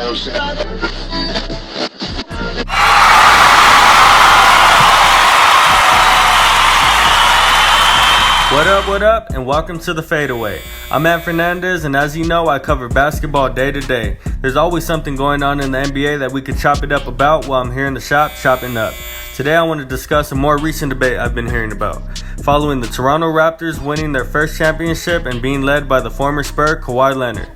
What up, and welcome to The Fadeaway. I'm Ant Fernandez, and as you know, I cover basketball day to day. There's always something going on in the NBA that we could chop it up about while I'm here in the shop chopping up. Today I want to discuss a more recent debate I've been hearing about. Following the Toronto Raptors winning their first championship and being led by the former Spur, Kawhi Leonard.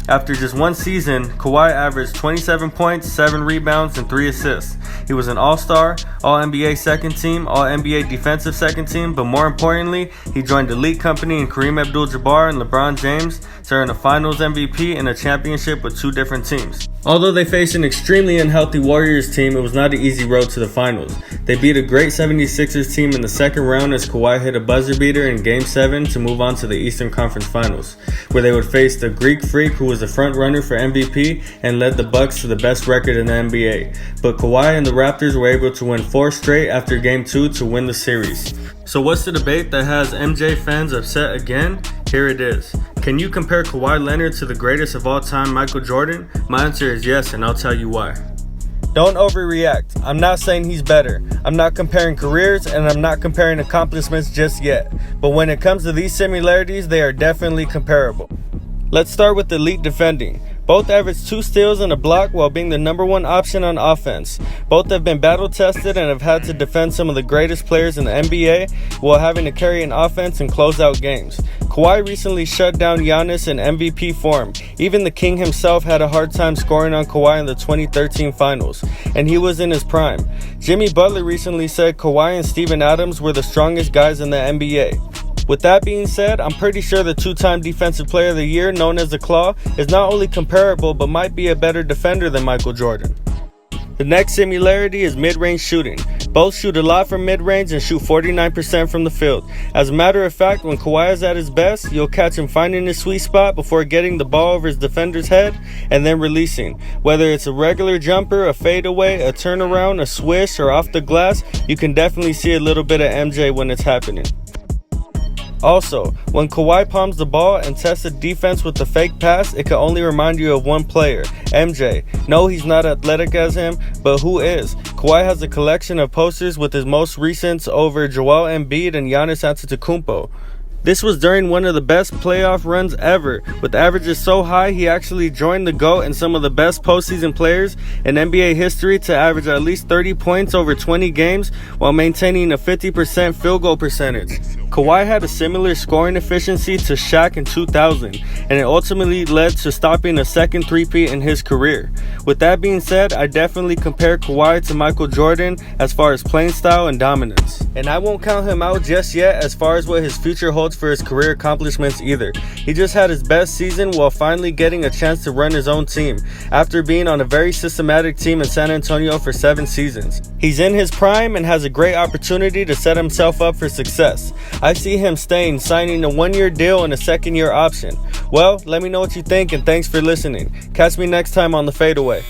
After just one season, Kawhi averaged 27 points, 7 rebounds, and 3 assists. He was an All-Star, All-NBA second team, All-NBA defensive second team, but more importantly, he joined elite company in Kareem Abdul-Jabbar and LeBron James to earn a Finals MVP and a championship with 2 different teams. Although they faced an extremely unhealthy Warriors team, it was not an easy road to the finals. They beat a great 76ers team in the second round as Kawhi hit a buzzer beater in Game 7 to move on to the Eastern Conference Finals, where they would face the Greek Freak who was a front runner for MVP and led the Bucks to the best record in the NBA. But Kawhi and the Raptors were able to win 4 straight after Game 2 to win the series. So what's the debate that has MJ fans upset again? Here it is. Can you compare Kawhi Leonard to the greatest of all time, Michael Jordan? My answer is yes, and I'll tell you why. Don't overreact. I'm not saying he's better. I'm not comparing careers, and I'm not comparing accomplishments just yet. But when it comes to these similarities, they are definitely comparable. Let's start with elite defending. Both averaged 2 steals and a block while being the number 1 option on offense. Both have been battle tested and have had to defend some of the greatest players in the NBA while having to carry an offense and close out games. Kawhi recently shut down Giannis in MVP form. Even the King himself had a hard time scoring on Kawhi in the 2013 finals, and he was in his prime. Jimmy Butler recently said Kawhi and Steven Adams were the strongest guys in the NBA. With that being said, I'm pretty sure the 2-time Defensive Player of the Year, known as the Claw, is not only comparable but might be a better defender than Michael Jordan. The next similarity is mid-range shooting. Both shoot a lot from mid-range and shoot 49% from the field. As a matter of fact, when Kawhi is at his best, you'll catch him finding his sweet spot before getting the ball over his defender's head and then releasing. Whether it's a regular jumper, a fadeaway, a turnaround, a swish, or off the glass, you can definitely see a little bit of MJ when it's happening. Also, when Kawhi palms the ball and tests the defense with the fake pass, it can only remind you of one player, MJ. No, he's not athletic as him, but who is? Kawhi has a collection of posters with his most recent over Joel Embiid and Giannis Antetokounmpo. This was during one of the best playoff runs ever. With averages so high, he actually joined the GOAT and some of the best postseason players in NBA history to average at least 30 points over 20 games while maintaining a 50% field goal percentage. Kawhi had a similar scoring efficiency to Shaq in 2000, and it ultimately led to stopping a second three-peat in his career. With that being said, I definitely compare Kawhi to Michael Jordan as far as playing style and dominance. And I won't count him out just yet as far as what his future holds for his career accomplishments either. He just had his best season while finally getting a chance to run his own team after being on a very systematic team in San Antonio for 7 seasons. He's in his prime and has a great opportunity to set himself up for success. I see him signing a 1-year deal and a 2nd-year option. Well, let me know what you think, and thanks for listening. Catch me next time on The Fadeaway.